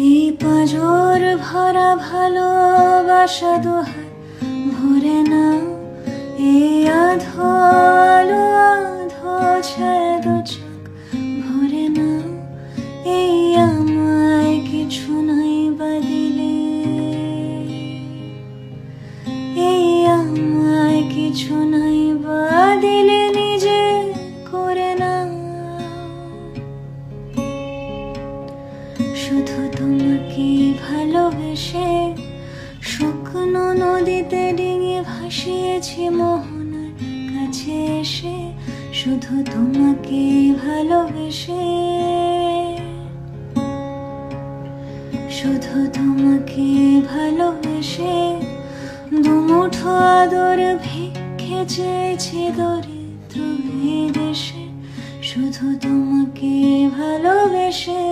এই পাঁজর ভরা ভালোবাসা দোহার ভরে না, এই আধো আলো আধো ছায়া দু চোখ ভরে না, এই আমায় কিছু নাই বা দিলে, এই আমায় কিছু নাই বা দিলে নিজে করে না। শুধু তোমাকে ভালোবেসে শুকনো নদীতে ডিঙে ভাসিয়েছি মোহনার কাছে এসে, শুধু তোমাকে ভালোবেসে, শুধু তোমাকে ভালোবেসে দুমুঠো আদর ভিক্ষে চেয়েছি দরিদ্র এই দেশে, শুধু তোমাকে ভালোবেসে।